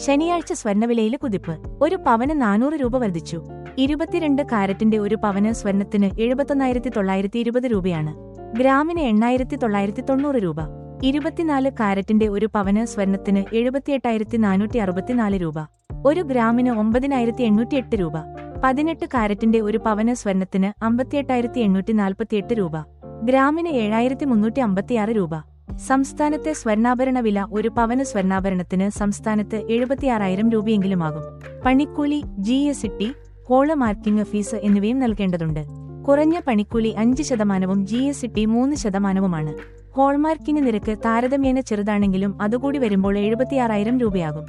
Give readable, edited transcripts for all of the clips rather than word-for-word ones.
ശനിയാഴ്ച സ്വർണ്ണവിലയില് കുതിപ്പ്. ഒരു പവന് 400 രൂപ വർദ്ധിച്ചു. 22 കാരറ്റിന്റെ ഒരു പവന് സ്വർണത്തിന് 71,920 രൂപയാണ്. ഗ്രാമിന് 8,990 രൂപ. 24 കാരറ്റിന്റെ ഒരു പവന് സ്വർണത്തിന് 78,464 രൂപ. ഒരു ഗ്രാമിന് 9,808 രൂപ. 18 കാരറ്റിന്റെ ഒരു പവന് സ്വർണത്തിന് 58,848 രൂപ. ഗ്രാമിന് 7,356 രൂപ. സംസ്ഥാനത്തെ സ്വർണ്ണാഭരണ വില. ഒരു പവന് സ്വർണ്ണാഭരണത്തിന് സംസ്ഥാനത്ത് 76,000 രൂപയെങ്കിലുമാകും. പണിക്കൂലി, GST, ഹോള് മാർക്കിംഗ് ഫീസ് എന്നിവയും നൽകേണ്ടതുണ്ട്. കുറഞ്ഞ പണിക്കൂലി 5%, GST 3%. ഹോൾമാർക്കിംഗ് നിരക്ക് താരതമ്യേന ചെറുതാണെങ്കിലും അതുകൂടി വരുമ്പോൾ 76,000 രൂപയാകും.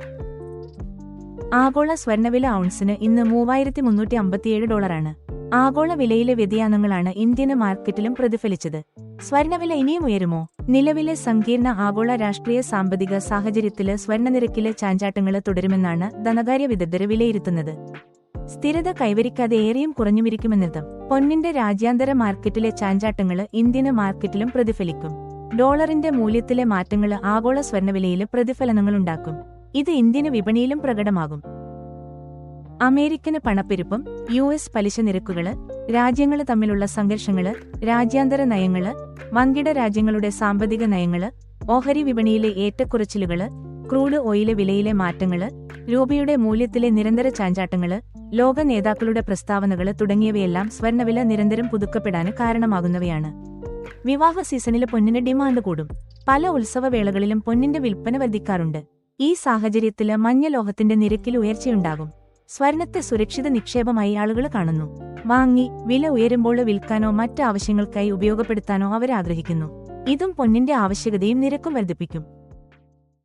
ആഗോള സ്വർണ്ണവില ഔൺസിന് ഇന്ന് $3,357. ആഗോള വിലയിലെ വ്യതിയാനങ്ങളാണ് ഇന്ത്യൻ മാർക്കറ്റിലും പ്രതിഫലിച്ചത്. സ്വർണ്ണവില ഇനിയും ഉയരുമോ? നിലവിലെ സങ്കീർണ ആഗോള രാഷ്ട്രീയ സാമ്പത്തിക സാഹചര്യത്തില് സ്വർണ്ണനിരക്കിലെ ചാഞ്ചാട്ടങ്ങള് തുടരുമെന്നാണ് ധനകാര്യ വിദഗ്ധര് വിലയിരുത്തുന്നത്. സ്ഥിരത കൈവരിക്കാതെ ഏറെയും കുറഞ്ഞുമിരിക്കുമെന്നർത്ഥം. പൊന്നിന്റെ രാജ്യാന്തര മാർക്കറ്റിലെ ചാഞ്ചാട്ടങ്ങള് ഇന്ത്യൻ മാർക്കറ്റിലും പ്രതിഫലിക്കും. ഡോളറിന്റെ മൂല്യത്തിലെ മാറ്റങ്ങള് ആഗോള സ്വർണ്ണവിലയില് പ്രതിഫലനങ്ങളുണ്ടാക്കും. ഇത് ഇന്ത്യൻ വിപണിയിലും പ്രകടമാകും. അമേരിക്കന് പണപ്പെരുപ്പം, US പലിശ നിരക്കുകള്, രാജ്യങ്ങള് തമ്മിലുള്ള സംഘർഷങ്ങള്, രാജ്യാന്തര നയങ്ങള്, വൻകിട രാജ്യങ്ങളുടെ സാമ്പത്തിക നയങ്ങള്, ഓഹരി വിപണിയിലെ ഏറ്റക്കുറച്ചിലുകള്, ക്രൂഡ് ഓയില് വിലയിലെ മാറ്റങ്ങള്, രൂപയുടെ മൂല്യത്തിലെ നിരന്തര ചാഞ്ചാട്ടങ്ങള്, ലോക നേതാക്കളുടെ പ്രസ്താവനകള് തുടങ്ങിയവയെല്ലാം സ്വർണ്ണവില നിരന്തരം പുതുക്കപ്പെടാന് കാരണമാകുന്നവയാണ്. വിവാഹ സീസണില് പൊന്നിന് ഡിമാൻഡ് കൂടും. പല ഉത്സവവേളകളിലും പൊന്നിന്റെ വിൽപ്പന വർദ്ധിക്കാറുണ്ട്. ഈ സാഹചര്യത്തില് മഞ്ഞലോഹത്തിന്റെ നിരക്കിൽ ഉയർച്ചയുണ്ടാകും. സ്വർണത്തെ സുരക്ഷിത നിക്ഷേപമായി ആളുകൾ കാണുന്നു. വാങ്ങി വില ഉയരുമ്പോൾ വിൽക്കാനോ മറ്റ് ആവശ്യങ്ങൾക്കായി ഉപയോഗപ്പെടുത്താനോ അവരാഗ്രഹിക്കുന്നു. ഇതും പൊന്നിന്റെ ആവശ്യകതയും നിരക്കും വർദ്ധിപ്പിക്കും.